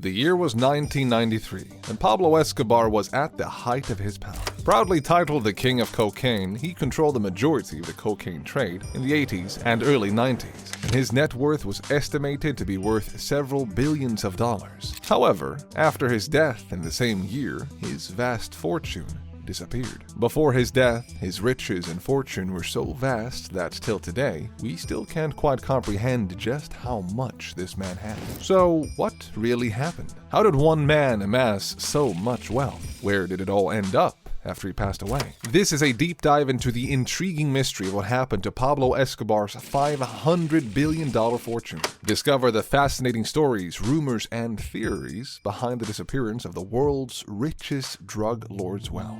The year was 1993, and Pablo Escobar was at the height of his power. Proudly titled the King of Cocaine, he controlled the majority of the cocaine trade in the 80s and early 90s, and his net worth was estimated to be worth several billions of dollars. However, after his death in the same year, his vast fortune disappeared. Before his death, his riches and fortune were so vast that till today, we still can't quite comprehend just how much this man had. So, what really happened? How did one man amass so much wealth? Where did it all end up after he passed away? This is a deep dive into the intriguing mystery of what happened to Pablo Escobar's $500 billion fortune. Discover the fascinating stories, rumors, and theories behind the disappearance of the world's richest drug lord's wealth.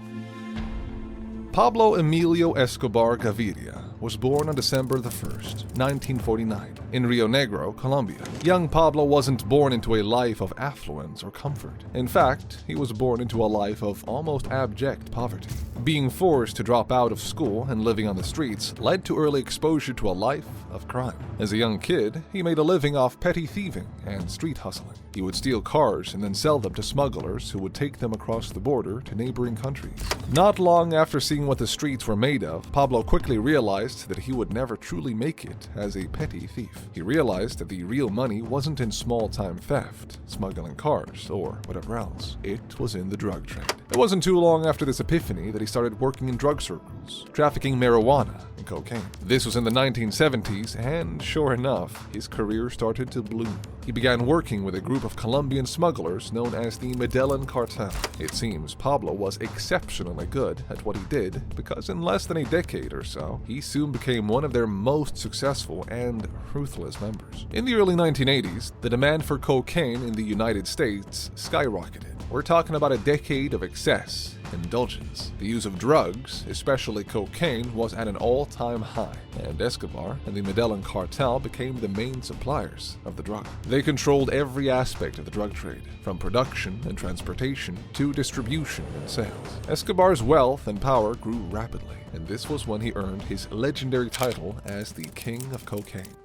Pablo Emilio Escobar Gaviria was born on December 1st, 1949, in Rio Negro, Colombia. Young Pablo wasn't born into a life of affluence or comfort. In fact, he was born into a life of almost abject poverty. Being forced to drop out of school and living on the streets led to early exposure to a life of crime. As a young kid, he made a living off petty thieving and street hustling. He would steal cars and then sell them to smugglers who would take them across the border to neighboring countries. Not long after seeing what the streets were made of, Pablo quickly realized that he would never truly make it as a petty thief. He realized that the real money wasn't in small-time theft, smuggling cars, or whatever else. It was in the drug trade. It wasn't too long after this epiphany that he started working in drug circles, trafficking marijuana and cocaine. This was in the 1970s, and sure enough, his career started to bloom. He began working with a group of Colombian smugglers known as the Medellin Cartel. It seems Pablo was exceptionally good at what he did because in less than a decade or so, he soon became one of their most successful and ruthless members. In the early 1980s, the demand for cocaine in the United States skyrocketed. We're talking about a decade of excess, indulgence. The use of drugs, especially cocaine, was at an all-time high, and Escobar and the Medellin Cartel became the main suppliers of the drug. They controlled every aspect of the drug trade, from production and transportation to distribution and sales. Escobar's wealth and power grew rapidly, and this was when he earned his legendary title as the King of Cocaine.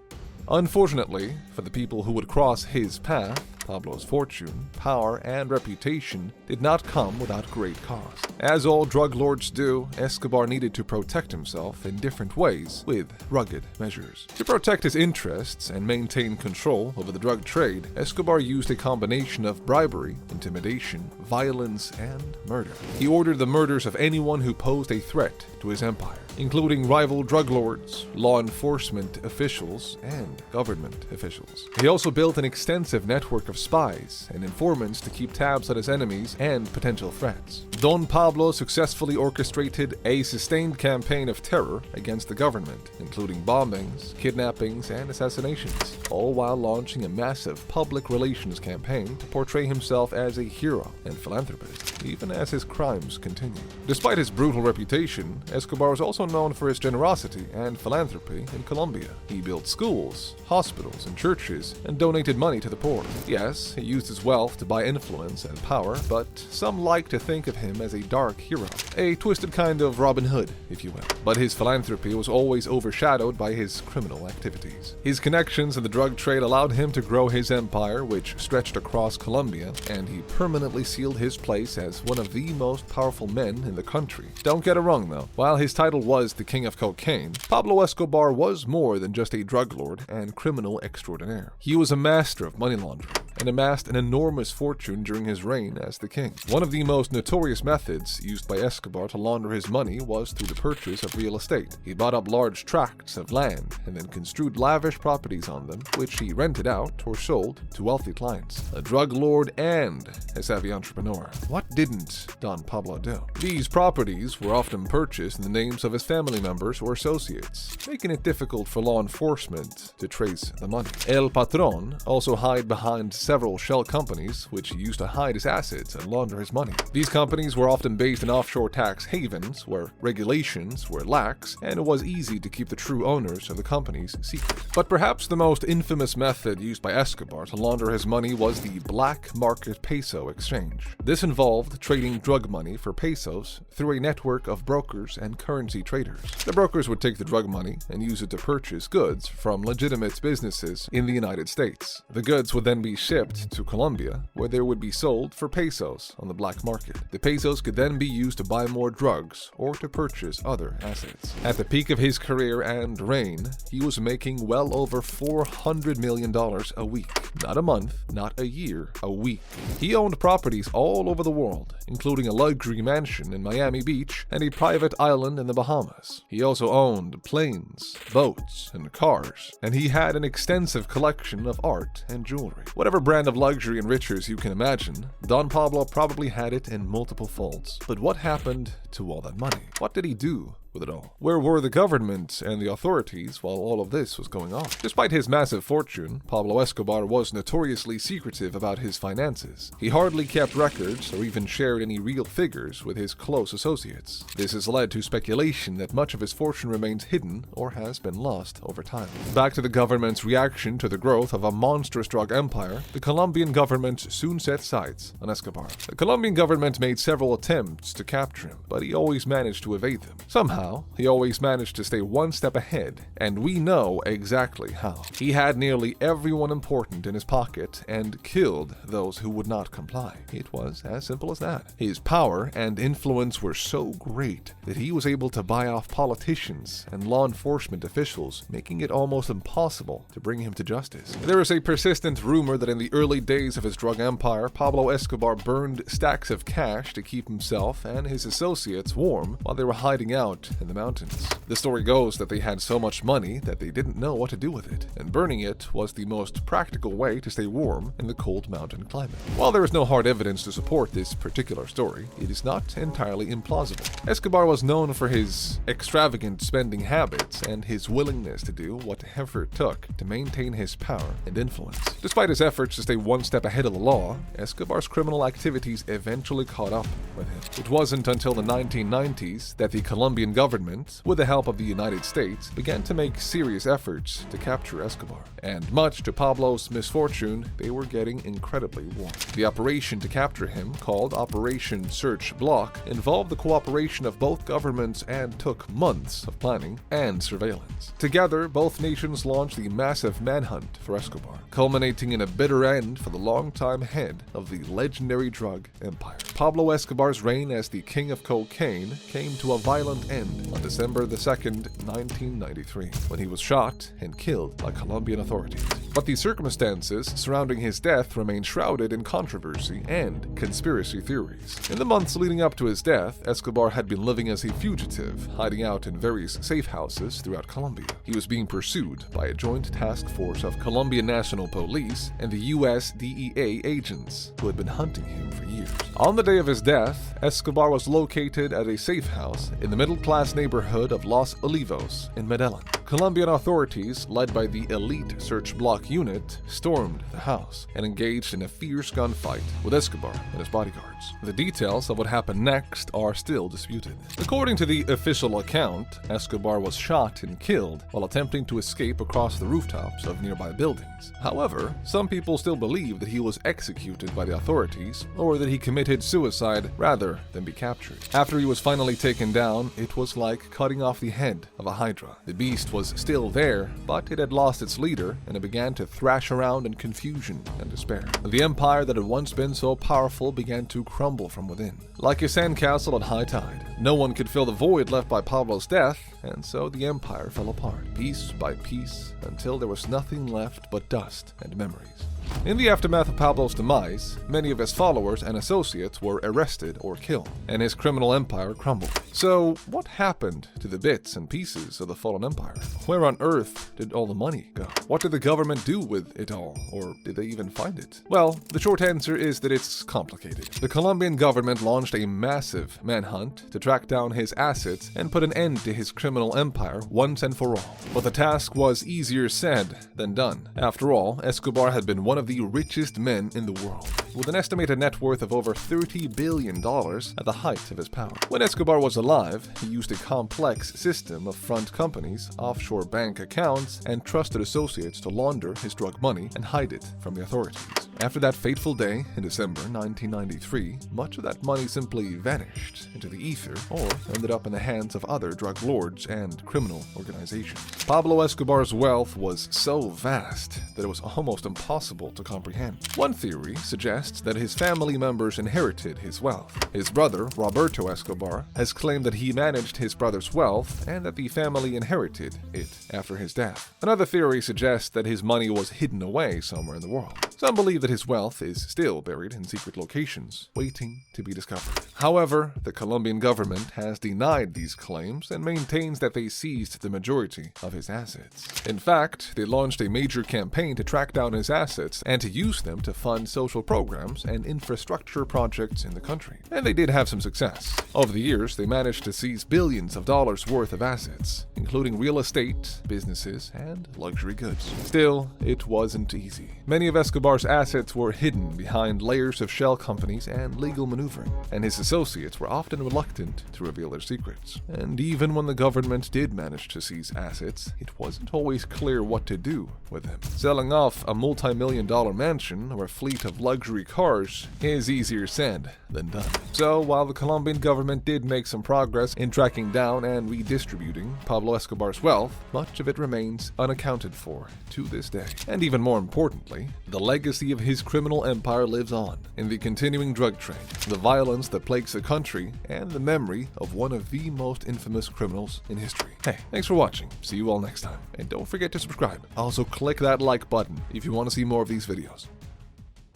Unfortunately, for the people who would cross his path, Pablo's fortune, power, and reputation did not come without great cost. As all drug lords do, Escobar needed to protect himself in different ways with rugged measures. To protect his interests and maintain control over the drug trade, Escobar used a combination of bribery, intimidation, violence, and murder. He ordered the murders of anyone who posed a threat to his empire, including rival drug lords, law enforcement officials, and government officials. He also built an extensive network of spies and informants to keep tabs on his enemies and potential threats. Don Pablo successfully orchestrated a sustained campaign of terror against the government, including bombings, kidnappings, and assassinations, all while launching a massive public relations campaign to portray himself as a hero and philanthropist, even as his crimes continued. Despite his brutal reputation, Escobar was also known for his generosity and philanthropy in Colombia. He built schools, hospitals, and churches, and donated money to the poor. Yes, he used his wealth to buy influence and power, but some like to think of him as a dark hero, a twisted kind of Robin Hood, if you will. But his philanthropy was always overshadowed by his criminal activities. His connections in the drug trade allowed him to grow his empire, which stretched across Colombia, and he permanently sealed his place as one of the most powerful men in the country. Don't get it wrong though, while his title was the King of Cocaine, Pablo Escobar was more than just a drug lord and criminal extraordinaire. He was a master of money laundering and amassed an enormous fortune during his reign as the king. One of the most notorious methods used by Escobar to launder his money was through the purchase of real estate. He bought up large tracts of land and then construed lavish properties on them, which he rented out or sold to wealthy clients. A drug lord and a savvy entrepreneur. What didn't Don Pablo do? These properties were often purchased in the names of his family members or associates, making it difficult for law enforcement to trace the money. El Patron also hid behind several shell companies which he used to hide his assets and launder his money. These companies were often based in offshore tax havens where regulations were lax and it was easy to keep the true owners of the companies secret. But perhaps the most infamous method used by Escobar to launder his money was the black market peso exchange. This involved trading drug money for pesos through a network of brokers and currency traders. The brokers would take the drug money and use it to purchase goods from legitimate businesses in the United States. The goods would then be shipped shipped to Colombia, where they would be sold for pesos on the black market. The pesos could then be used to buy more drugs or to purchase other assets. At the peak of his career and reign, he was making well over $400 million a week. Not a month, not a year, a week. He owned properties all over the world, including a luxury mansion in Miami Beach and a private island in the Bahamas. He also owned planes, boats, and cars, and he had an extensive collection of art and jewelry. Whatever brand of luxury and riches you can imagine, Don Pablo probably had it in multiple folds. But what happened to all that money? What did he do with it all? Where were the government and the authorities while all of this was going on? Despite his massive fortune, Pablo Escobar was notoriously secretive about his finances. He hardly kept records or even shared any real figures with his close associates. This has led to speculation that much of his fortune remains hidden or has been lost over time. Back to the government's reaction to the growth of a monstrous drug empire, the Colombian government soon set sights on Escobar. The Colombian government made several attempts to capture him, but he always managed to evade them. Somehow, he always managed to stay one step ahead, and we know exactly how. He had nearly everyone important in his pocket and killed those who would not comply. It was as simple as that. His power and influence were so great that he was able to buy off politicians and law enforcement officials, making it almost impossible to bring him to justice. There is a persistent rumor that in the early days of his drug empire, Pablo Escobar burned stacks of cash to keep himself and his associates warm while they were hiding out in the mountains. The story goes that they had so much money that they didn't know what to do with it, and burning it was the most practical way to stay warm in the cold mountain climate. While there is no hard evidence to support this particular story, it is not entirely implausible. Escobar was known for his extravagant spending habits and his willingness to do whatever it took to maintain his power and influence. Despite his efforts to stay one step ahead of the law, Escobar's criminal activities eventually caught up with him. It wasn't until the 1990s that the Colombian government, with the help of the United States, began to make serious efforts to capture Escobar. And much to Pablo's misfortune, they were getting incredibly warm. The operation to capture him, called Operation Search Block, involved the cooperation of both governments and took months of planning and surveillance. Together, both nations launched the massive manhunt for Escobar, culminating in a bitter end for the longtime head of the legendary drug empire. Pablo Escobar's reign as the king of cocaine came to a violent end on December 2nd, 1993, when he was shot and killed by Colombian authorities. But the circumstances surrounding his death remain shrouded in controversy and conspiracy theories. In the months leading up to his death, Escobar had been living as a fugitive, hiding out in various safe houses throughout Colombia. He was being pursued by a joint task force of Colombian National Police and the U.S. DEA agents who had been hunting him for years. On the day of his death, Escobar was located at a safe house in the middle-class neighborhood of Los Olivos in Medellin. Colombian authorities, led by the elite search block unit, stormed the house and engaged in a fierce gunfight with Escobar and his bodyguards. The details of what happened next are still disputed. According to the official account, Escobar was shot and killed while attempting to escape across the rooftops of nearby buildings. However, some people still believe that he was executed by the authorities or that he committed suicide rather than be captured. After he was finally taken down, it was like cutting off the head of a hydra. The beast was still there, but it had lost its leader and it began to thrash around in confusion and despair. The empire that had once been so powerful began to crumble from within. Like a sandcastle at high tide, no one could fill the void left by Pablo's death, and so the empire fell apart, piece by piece, until there was nothing left but dust and memories. In the aftermath of Pablo's demise, many of his followers and associates were arrested or killed, and his criminal empire crumbled. So, what happened to the bits and pieces of the fallen empire? Where on earth did all the money go? What did the government do with it all, or did they even find it? Well, the short answer is that it's complicated. The Colombian government launched a massive manhunt to track down his assets and put an end to his criminal empire once and for all. But the task was easier said than done. After all, Escobar had been one of the richest men in the world, with an estimated net worth of over $30 billion at the height of his power. When Escobar was alive, he used a complex system of front companies, offshore bank accounts, and trusted associates to launder his drug money and hide it from the authorities. After that fateful day in December 1993, much of that money simply vanished into the ether or ended up in the hands of other drug lords and criminal organizations. Pablo Escobar's wealth was so vast that it was almost impossible difficult to comprehend. One theory suggests that his family members inherited his wealth. His brother, Roberto Escobar, has claimed that he managed his brother's wealth and that the family inherited it after his death. Another theory suggests that his money was hidden away somewhere in the world. Some believe that his wealth is still buried in secret locations, waiting to be discovered. However, the Colombian government has denied these claims and maintains that they seized the majority of his assets. In fact, they launched a major campaign to track down his assets and to use them to fund social programs and infrastructure projects in the country. And they did have some success. Over the years, they managed to seize billions of dollars worth of assets, including real estate, businesses, and luxury goods. Still, it wasn't easy. Many of Escobar's assets were hidden behind layers of shell companies and legal maneuvering, and his associates were often reluctant to reveal their secrets. And even when the government did manage to seize assets, it wasn't always clear what to do with them. Selling off a multi-million-dollar mansion or a fleet of luxury cars is easier said than done. So, while the Colombian government did make some progress in tracking down and redistributing Pablo Escobar's wealth, much of it remains unaccounted for to this day. And even more importantly, the legacy of his criminal empire lives on in the continuing drug trade, the violence that plagues the country, and the memory of one of the most infamous criminals in history. Hey, thanks for watching. See you all next time. And don't forget to subscribe. Also, click that like button if you want to see more of these videos.